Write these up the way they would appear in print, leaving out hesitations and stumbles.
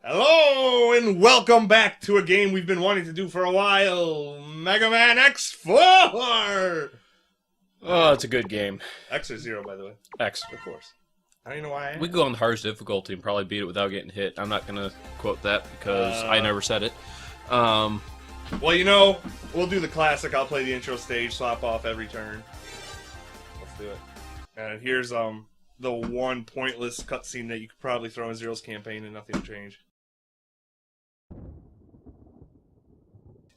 Hello and welcome back to a game we've been wanting to do for a while, Mega Man X4! Oh, it's a good game. X or Zero, by the way. X, of course. I don't even know why I We could go on the hardest difficulty and probably beat it without getting hit. I'm not going to quote that because I never said it. Well, you know, we'll do the classic. I'll play the intro stage, swap off every turn. Let's do it. And here's the one pointless cutscene that you could probably throw in Zero's campaign and nothing will change.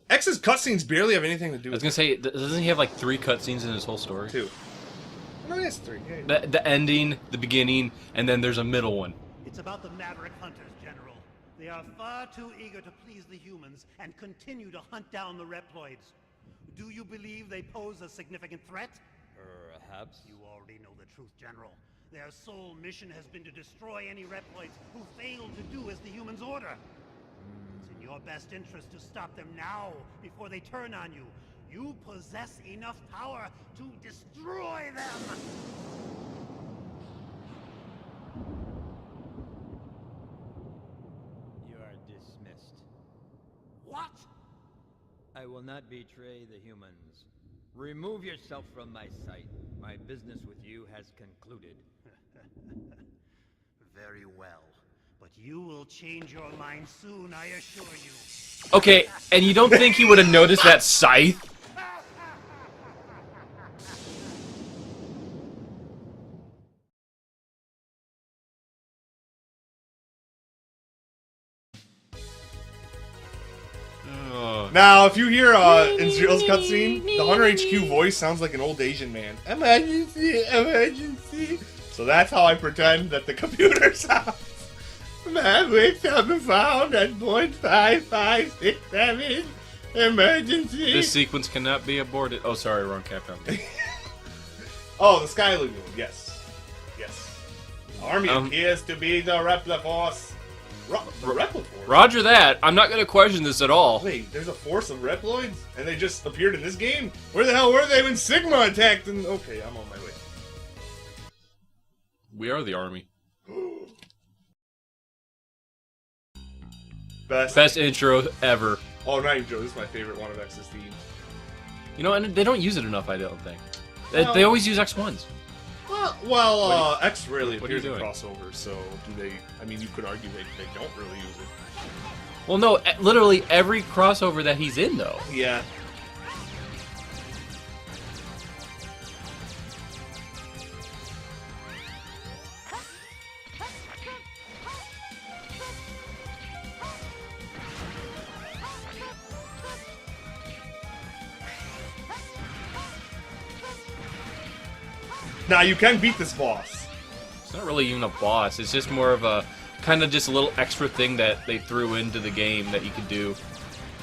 X's cutscenes barely have anything to do I with was going to say, doesn't he have like 3 cutscenes in his whole story? 2. No, it's 3. Yeah. The ending, the beginning, and then there's a middle one. It's about the Maverick Hunters, General. They are far too eager to please the humans and continue to hunt down the Reploids. Do you believe they pose a significant threat? Perhaps. You already know the truth, General. Their sole mission has been to destroy any Reploids who fail to do as the humans order. It's in your best interest to stop them now, before they turn on you. You possess enough power to destroy them! You are dismissed. What? I will not betray the humans. Remove yourself from my sight. My business with you has concluded. Very well. But you will change your mind soon, I assure you. Okay, and you don't think he would have noticed that scythe? Now, if you hear in Zero's cutscene, the Hunter HQ voice sounds like an old Asian man. Emergency, emergency. So that's how I pretend that the computer sounds. Mavericks have been found at .5567. Emergency. This sequence cannot be aborted. Oh, sorry, wrong Capcom. Oh, the Sky Lagoon. Yes. Yes. Army appears to be the Repliforce. The Repliforce? Roger that. I'm not going to question this at all. Wait, there's a force of Reploids? And they just appeared in this game? Where the hell were they when Sigma attacked them? Okay, I'm on my way. We are the army. Best intro ever. Oh, not even Joe. This is my favorite one of X's theme. You know, and they don't use it enough, I don't think. They always use X1s. Well, X rarely what are you appears in doing? crossovers, so do they... I mean, you could argue they don't really use it. Well, no, literally every crossover that he's in, though. Yeah. Now, you can beat this boss. It's not really even a boss. It's just more of a kind of just a little extra thing that they threw into the game that you could do.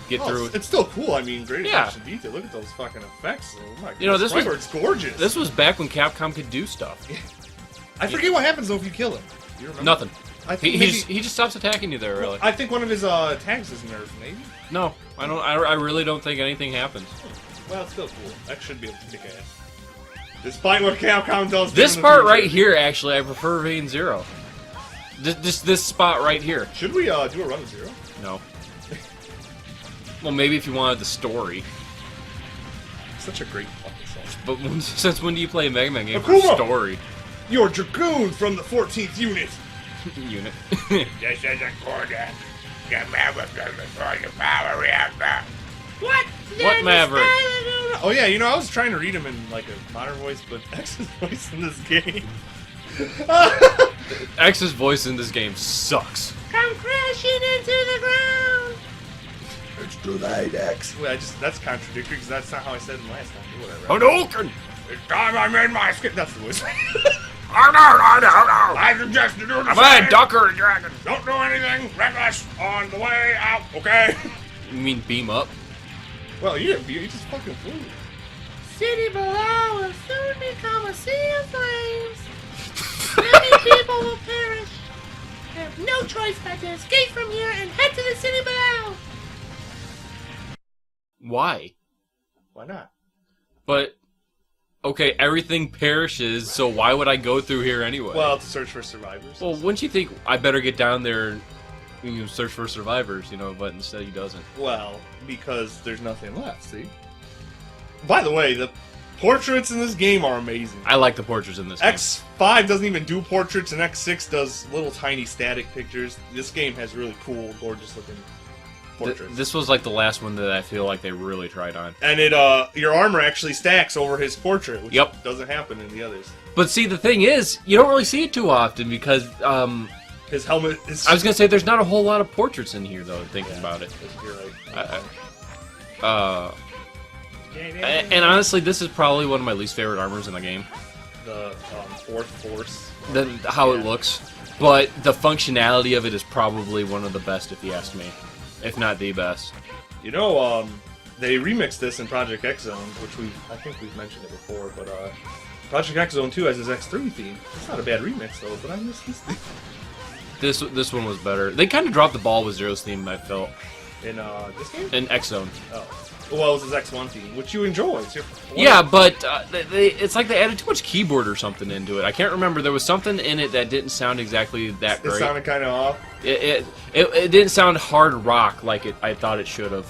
Get through. It's still cool. I mean, great Yeah. attention to detail. Look at those fucking effects. Oh my god. You know, It's gorgeous. This was back when Capcom could do stuff. I forget what happens though if you kill him. You remember? Nothing. I think He just stops attacking you there, really. I think one of his tags is nerfed, maybe. No, I don't. I really don't think anything happens. Well, it's still cool. X should be able to kick ass. Despite what Capcom does. This part right here, actually, I prefer Vein Zero. This spot right here. Should we do a run of Zero? No. Well, maybe if you wanted the story. Such a great fucking song. But since when do you play a Mega Man game for Akuma! story? You're Dragoon from the 14th unit. Unit. This is a quarter. Get Maverick to destroy the power reactor. What? What Maverick? Oh yeah, you know, I was trying to read him in like a modern voice, but X's voice in this game. X's voice in this game sucks. Come crashing into the ground. It's too late, X. Wait, that's contradictory because that's not how I said it last time. Whatever. Hadouken! It's time I made my skin. That's the voice. Oh no, no, no, no! I suggest you do the Man, same. Ducker Dragon! Don't do anything reckless on the way out, okay? You mean beam up? Well, you didn't beat it, you just fucking flew. City below will soon become a sea of flames. Many people will perish. I have no choice but to escape from here and head to the city below. Why? Why not? But, okay, everything perishes, so why would I go through here anyway? Well, to search for survivors. Well, wouldn't you think I better get down there You can search for survivors, you know, but instead he doesn't. Well, because there's nothing left, see? By the way, the portraits in this game are amazing. I like the portraits in this game. X5 doesn't even do portraits, and X6 does little tiny static pictures. This game has really cool, gorgeous looking portraits. This was like the last one that I feel like they really tried on. And your armor actually stacks over his portrait, which doesn't happen in the others. But see, the thing is, you don't really see it too often because his helmet is... I was gonna say there's not a whole lot of portraits in here though, thinking about it. You're right. And honestly, this is probably one of my least favorite armors in the game. The fourth force. How it looks. But the functionality of it is probably one of the best, if you ask me. If not the best. You know, they remixed this in Project X Zone, which I think we've mentioned it before, but Project X Zone 2 has his X3 theme. It's not a bad remix, though, but I miss his theme. This one was better. They kind of dropped the ball with Zero's theme, I felt. In this game? In X Zone. Oh. Well, it was his X1 theme, which you enjoy. Yeah, but it's like they added too much keyboard or something into it. I can't remember. There was something in it that didn't sound exactly that great. It sounded kind of off. It didn't sound hard rock like I thought it should have.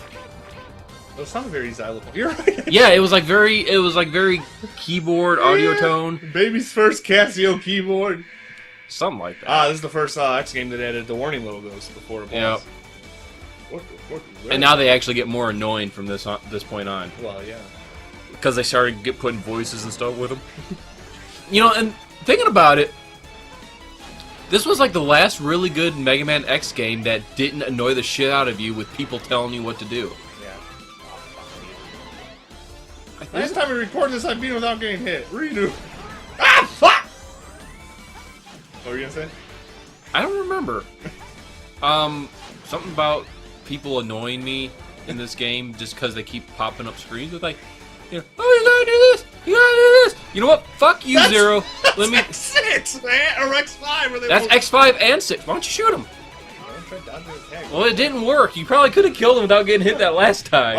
It sounded very xylophone. You're right. Yeah, it was like very keyboard audio tone. Baby's first Casio keyboard. Something like that. This is the first X game that added the warning logos before a boss. Yeah. And now they actually get more annoying from this point on. Well, yeah. Because they started putting voices and stuff with them. You know, and thinking about it, this was like the last really good Mega Man X game that didn't annoy the shit out of you with people telling you what to do. Yeah. Last time we recorded this, I beat him without getting hit. Redo. Ah, fuck! What were you gonna say? I don't remember. Something about people annoying me in this game just because they keep popping up screens with like, you know, oh, you gotta do this, you gotta do this. You know what? Fuck you, Zero. Let me. X6, man, or X5. That's X5 and 6. Why don't you shoot him? Well, it didn't work. You probably could have killed him without getting hit that last time.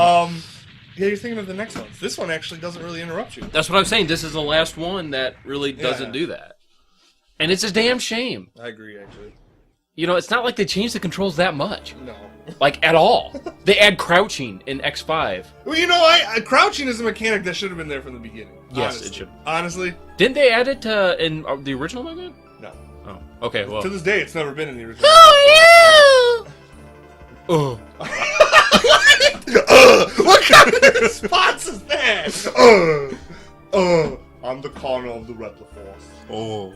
Yeah, you're thinking of the next one. This one actually doesn't really interrupt you. That's what I'm saying. This is the last one that really doesn't do that, and it's a damn shame. I agree, actually. You know, it's not like they changed the controls that much. No. Like, at all. They add crouching in X5. Well, you know, crouching is a mechanic that should have been there from the beginning. Yes, honestly. it should. Honestly. Didn't they add it in the original Mega Man? No. Oh, okay, well. To this day, it's never been in the original. Oh, yeah! What kind of response is that? I'm the corner of the Repliforce. Oh.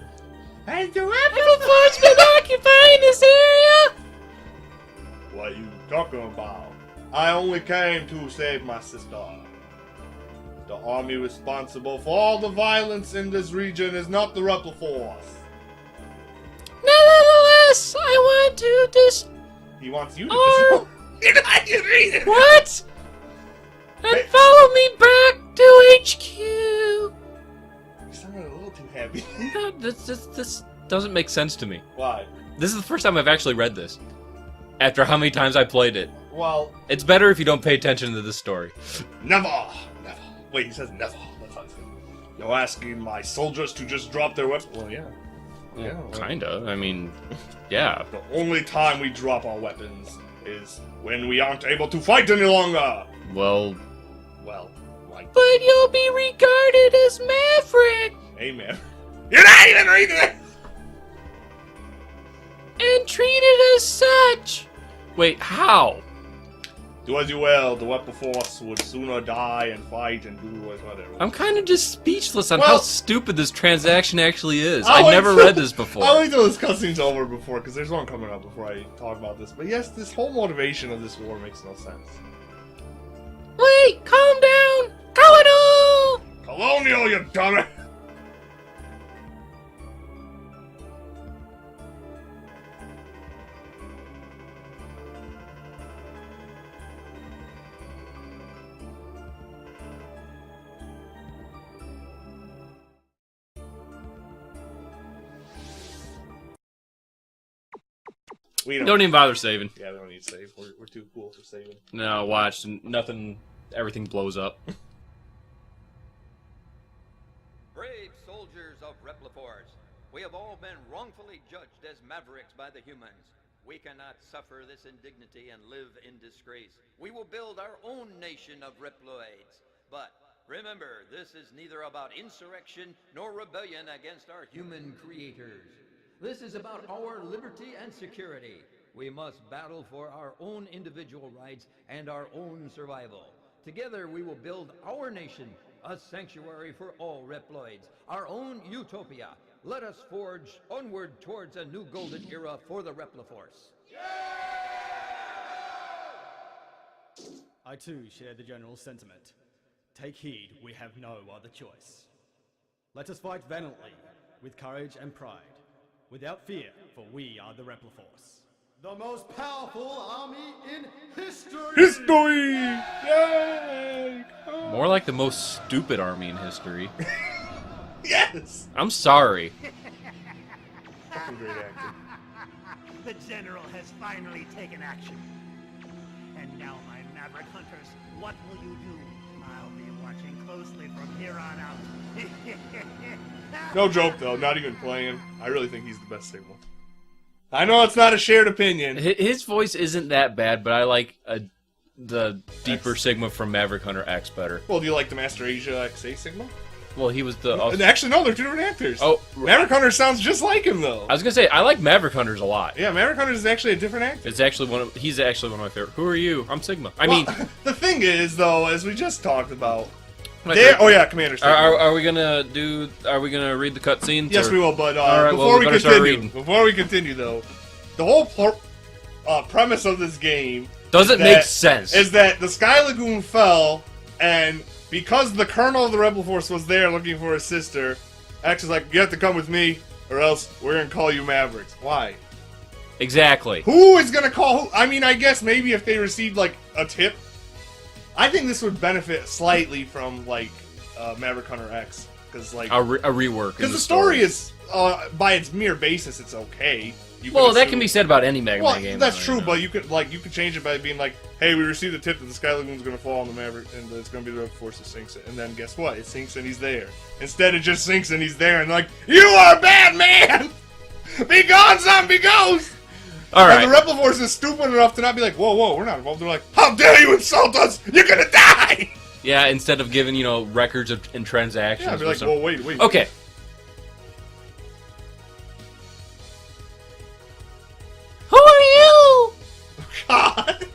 Has the Repliforce been occupying this area? What are you talking about? I only came to save my sister. The army responsible for all the violence in this region is not the Repliforce. Nevertheless, I want to He wants you to Or- I can read it. What? And follow me back to HQ. You sounded a little too happy. No, this doesn't make sense to me. Why? This is the first time I've actually read this. After how many times I played it. Well, It's better if you don't pay attention to this story. never. Wait, he says never. That's how he says it. You're asking my soldiers to just drop their weapons? Well, yeah. Yeah, well, Kinda. I mean, yeah. The only time we drop our weapons is when we aren't able to fight any longer. Well, Like, but you'll be regarded as Maverick amen. You're not even reading it. and treated as such. Wait, how? Do as you will. The Repliforce would sooner die and fight and do whatever. I'm kind of just speechless on Well- how stupid this transaction actually is. I'll I wait never till- read this before. I'll wait till this cutscene's over because there's one coming up before I talk about this. But yes, this whole motivation of this war makes no sense. Wait, calm down. Colonel! Colonial, you dummy! We Don't even bother saving. Yeah, we don't need to save. We're too cool for saving. No, watch. Nothing. Everything blows up. Brave soldiers of Repliforce, we have all been wrongfully judged as mavericks by the humans. We cannot suffer this indignity and live in disgrace. We will build our own nation of Reploids. But remember, this is neither about insurrection nor rebellion against our human creators. This is about our liberty and security. We must battle for our own individual rights and our own survival. Together we will build our nation, a sanctuary for all Reploids, our own utopia. Let us forge onward towards a new golden era for the Repliforce. I too share the general sentiment. Take heed, we have no other choice. Let us fight valiantly, with courage and pride, without fear, for we are the Repliforce. The most powerful army in history! History! Yay! More like the most stupid army in history. Yes! I'm sorry. Fucking great acting. The General has finally taken action. And now, my Maverick Hunters, what will you do? I'll be watching closely from here on out. No joke, though. Not even playing. I really think he's the best Sigma. I know it's not a shared opinion. His voice isn't that bad, but I like the deeper X. Sigma from Maverick Hunter X better. Well, do you like the Master Asia XA Sigma? Well, he was the... And actually, no, they're two different actors. Oh, Maverick Hunter sounds just like him, though. I was gonna say, I like Maverick Hunters a lot. Yeah, Maverick Hunter is actually a different actor. He's actually one of my favorite. Who are you? I'm Sigma. I Well, mean... the thing is, though, as we just talked about... Okay. Oh, yeah, Commander Sigma. Are we gonna read the cutscenes? Yes, we will, but All right, before well, we continue, though, the whole premise of this game Doesn't make sense. is that the Sky Lagoon fell, and because the Colonel of the Rebel Force was there looking for his sister, X is like, you have to come with me, or else we're gonna call you Mavericks. Why? Exactly. Who is gonna call who? I mean, I guess maybe if they received, like, a tip. I think this would benefit slightly from, like, Maverick Hunter X. Because, like... A rework. Because the story is, by its mere basis, it's okay. Well, that can be said about any Mega Man game. That's true, but you could change it by being like, "Hey, we received a tip that the Sky Lagoon's going to fall on the Maverick, and it's going to be the Rebel Force that sinks it." And then guess what? It sinks and he's there. Instead, it just sinks and he's there, and like, "You are a bad man! Be gone, zombie ghost!" All right. And the Rebel Force is stupid enough to not be like, "Whoa, we're not involved." They're like, "How dare you insult us? You're gonna die!" Yeah, instead of giving records and transactions. Yeah, I'd be like, "Well, wait." Okay. Who are you? God.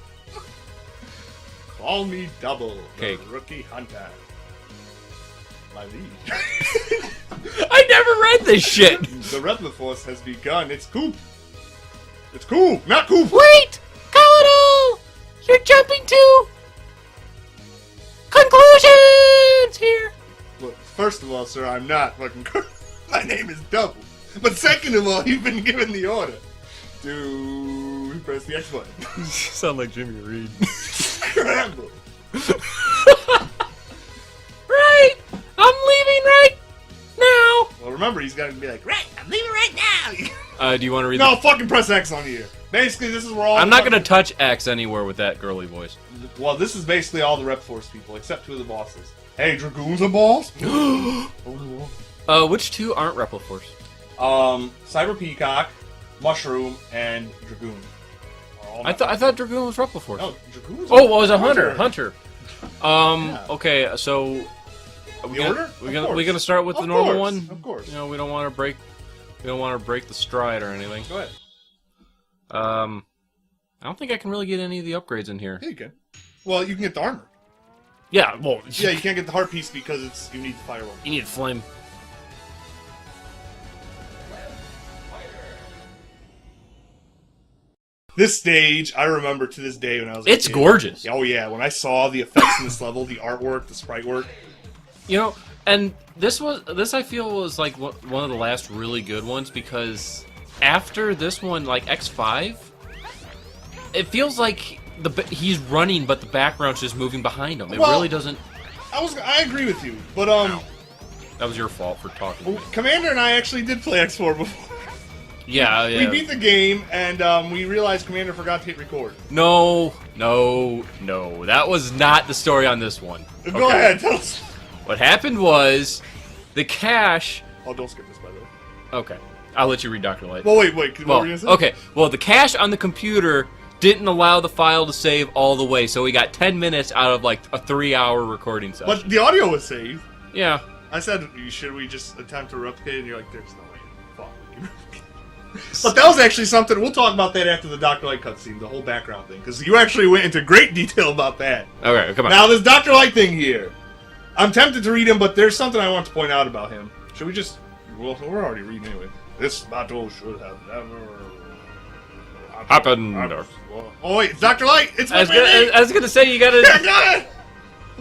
Call me Double, Okay. the rookie hunter. My liege. I never read this shit. The Rebel Force has begun. It's Coop. It's Coop, not Coop. Wait, Colonel, you're jumping to conclusions here. Look, first of all, sir, I'm not fucking. My name is Double. But second of all, you've been given the order to press the X button. You sound like Jimmy Reed. Scramble. Right, I'm leaving right now. Well, remember, he's got to be like, right, I'm leaving right now. Do you want to read? No, fucking press X on here. Basically, this is where all. I'm not gonna touch X anywhere with that girly voice. Well, this is basically all the Rep Force people, except two of the bosses. Hey, Dragoon's a boss. Which two aren't Repliforce? Cyber Peacock, Mushroom, and Dragoon. I thought Dragoon was Repliforce. No, Dragoon's Oh, well, it was a Hunter. Yeah. Okay, so The order? we're gonna start with the Of normal course, one. of course. You know, we don't want to break the stride or anything. Go ahead. I don't think I can really get any of the upgrades in here. Yeah, you can. Well, you can get the armor. Yeah, well, Yeah, you can't get the heart piece because you need the firewall. you need flame. This stage, I remember to this day when I was a It's kid. gorgeous. Oh yeah, when I saw the effects in this level, the artwork, the sprite work. You know, and this I feel was like one of the last really good ones because after this one, like X5, it feels like he's running, but the background's just moving behind him. It Well, really doesn't. I agree with you, but That was your fault for talking. well, Commander and I actually did play X4 before. Yeah. We beat the game, and we realized Commander forgot to hit record. No. That was not the story on this one. Go Okay. ahead, tell us. What happened was the cache. Oh, don't skip this, by the way. Okay. I'll let you read Dr. Light. Well, wait. What Well, were you gonna say? okay. Well, the cache on the computer didn't allow the file to save all the way, so we got 10 minutes out of like a 3-hour recording session. But the audio was saved. Yeah. I said, should we just attempt to replicate it? And you're like, there's no way. Fuck. But that was actually something. We'll talk about that after the Dr. Light cutscene, the whole background thing, because you actually went into great detail about that. Okay, come on. Now, this Dr. Light thing here. I'm tempted to read him, but there's something I want to point out about him. Should we just... Well, we're already reading anyway. This battle should have never... Happened. Oh, wait, it's Dr. Light! It's my I was gonna say, you I gotta... got it!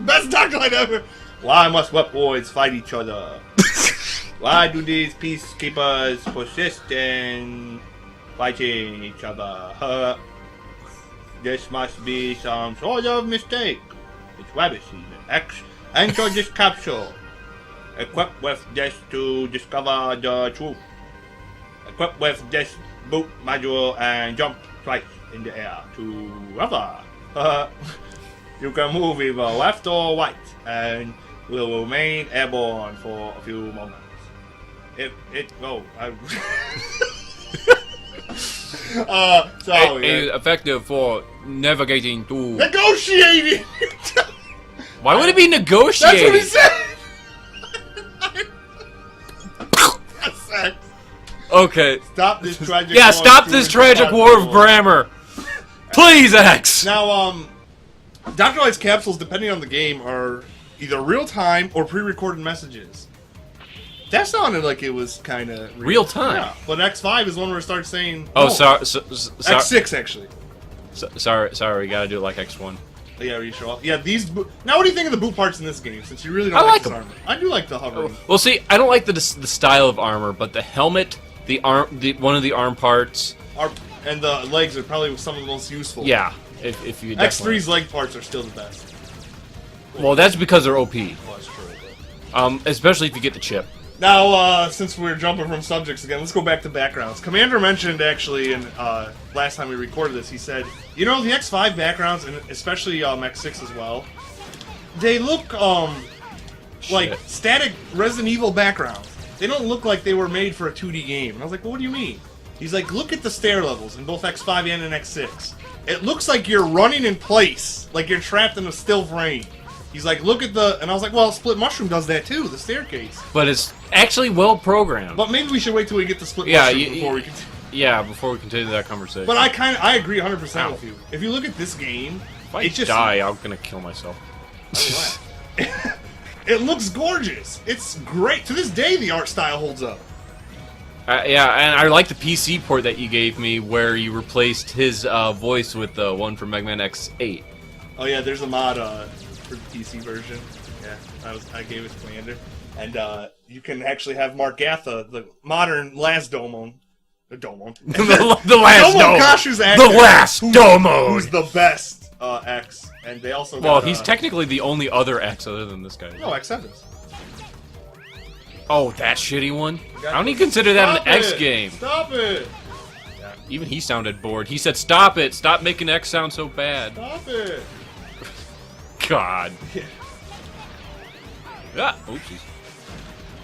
Best Dr. Light ever! Why must weapons fight each other? Why do these peacekeepers persist in fighting each other? This must be some sort of mistake. It's Wabisi. X, enter this capsule. Equipped with this to discover the truth. Equipped with this boot module and jump twice in the air to hover. You can move either left or right and will remain airborne for a few moments. Sorry. Effective for navigating to... Negotiating! Why would it be negotiating? That's what he said! That's sex. Okay. Stop this tragic Yeah, war stop of this Truman tragic war of Capote. grammar. Please, X! Now, Dr. Light's capsules, depending on the game, are either real-time or pre-recorded messages. That sounded like it was kind of Real-time? Yeah, but X5 is one where it starts saying... Oh, no, sorry. X6, actually. Sorry, we gotta do it like X1. Yeah, are you sure? Yeah, these... Now, what do you think of the boot parts in this game, since you really don't I like this them. armor? I do like the hovering. Well, see, I don't like the style of armor, but the helmet, one of the arm parts... And the legs are probably some of the most useful. Yeah, if you definitely... X3's leg parts are still the best. Well, that's because they're OP. Well, that's true. Especially if you get the chip. Now, since we're jumping from subjects again, let's go back to backgrounds. Commander mentioned, actually, in last time we recorded this, he said, you know, the X5 backgrounds, and especially X6 as well, they look, like static Resident Evil backgrounds. They don't look like they were made for a 2D game. And I was like, well, what do you mean? He's like, look at the stair levels in both X5 and in X6. It looks like you're running in place, like you're trapped in a still frame. He's like, look at the... And I was like, well, Split Mushroom does that too, the staircase. But it's actually well programmed. But maybe we should wait till we get to Split Mushroom before we continue. Yeah, before we continue that conversation. But I agree 100% with you. If you look at this game... If I die, I'm gonna kill myself. It looks gorgeous. It's great. To this day, the art style holds up. Yeah, and I like the PC port that you gave me, where you replaced his voice with the one from Mega Man X8. Oh yeah, there's a mod for the PC version. Yeah, I gave it to Commander, and you can actually have Mark Gatha, the modern last Domon. The Domon. the last Domon Kashu's actor, the last Domon! Who's the best X, and they also Well, got, he's technically the only other X other than this guy. No, X7. Oh, that shitty one? I don't even consider that an X game. Stop it! Yeah, even he sounded bored. He said, stop it! Stop making X sound so bad. Stop it! God. Ah, oopsies.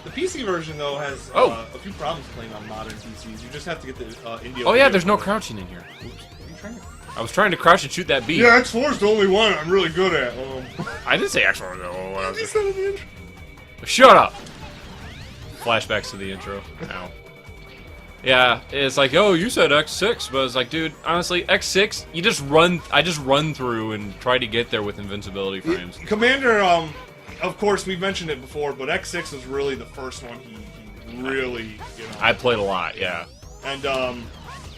The PC version, though, has a few problems playing on modern PCs. You just have to get the India... Oh yeah, there's no crouching in here. Oops. I was trying to crouch and shoot that bee. Yeah, X4's the only one I'm really good at. I didn't say X4 though. You said in the intro. Shut up! Flashbacks to the intro. Ow. Yeah, it's like, oh, you said X6, but it's like, dude, honestly, X6, you just run. I just run through and try to get there with invincibility frames. Commander, of course, we've mentioned it before, but X6 was really the first one he really, you know. I played a lot, yeah. And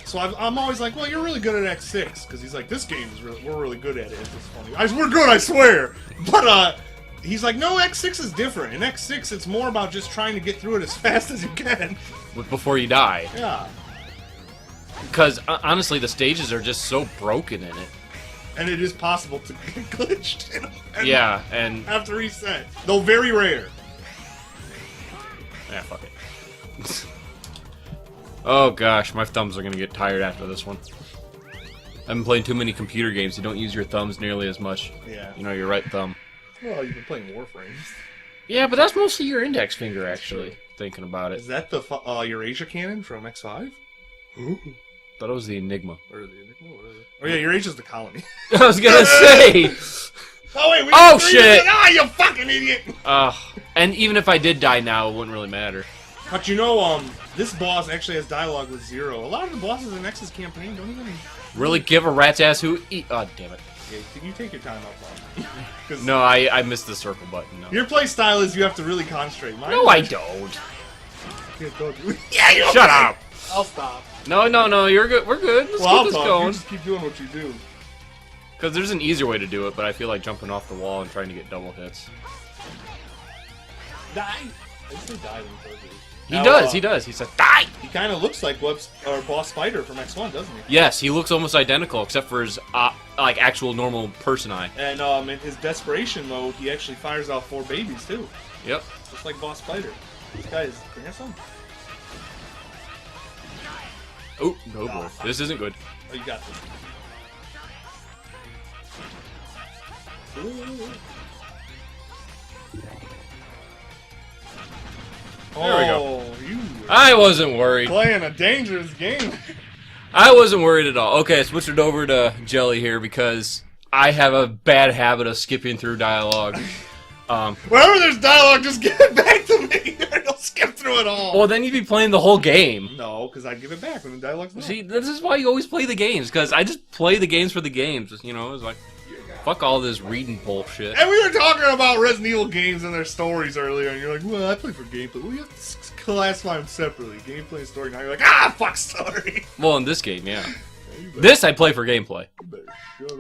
so I'm always like, well, you're really good at X6, because he's like, this game is we're really good at it. It's just funny. We're good, I swear. But he's like, no, X6 is different. In X6, it's more about just trying to get through it as fast as you can. Before you die. Yeah. Because, honestly, the stages are just so broken in it. And it is possible to get glitched. Yeah, and... have to reset. Though very rare. Yeah, fuck it. Oh, gosh, my thumbs are going to get tired after this one. I've been playing too many computer games. You don't use your thumbs nearly as much. Yeah. You know, your right thumb. Well, you've been playing Warframe. Yeah, but that's mostly your index finger, actually, thinking about it. Is that the Eurasia cannon from X5? Thought it was the Enigma. Or the Enigma? Oh yeah, Eurasia's the colony. I was gonna say! Oh wait, Oh, shit! Ah, you fucking idiot! And even if I did die now, it wouldn't really matter. But you know, this boss actually has dialogue with Zero. A lot of the bosses in X's campaign don't even... Really give a rat's ass who eat... Oh, damn it. Okay, you take your time out, Bob. No, I missed the circle button. No, Your play style is you have to really concentrate. Mine no I don't. Yeah, you Shut up! I'll stop. No, you're good. We're good. Let's Well, keep this You going. just keep doing what you do. Because there's an easier way to do it, but I feel like jumping off the wall and trying to get double hits. Die! I say die when he tells you. He Now, does, he does. He said, die! He kind of looks like Boss Spider from X1, doesn't he? Yes, he looks almost identical, except for his, like, actual normal person eye. And in his desperation mode, he actually fires out 4 babies, too. Yep. Just like Boss Spider. This guy is handsome. Oh, no boy. This isn't good. Oh, you got this. There we go. Oh, you I wasn't worried. playing a dangerous game. I wasn't worried at all. Okay, I switched it over to Jelly here because I have a bad habit of skipping through dialogue. Whenever there's dialogue, just give it back to me. Don't skip through it all. Well, then you'd be playing the whole game. No, because I'd give it back when the dialogue's not. See, this is why you always play the games, because I just play the games for the games. You know, it's like, fuck all this reading bullshit. And we were talking about Resident Evil games and their stories earlier, and you're like, well, I play for gameplay. Well, you have to classify them separately. Gameplay and story. Now you're like, fuck story. Well, in this game, yeah. This I play for gameplay. You better shut up.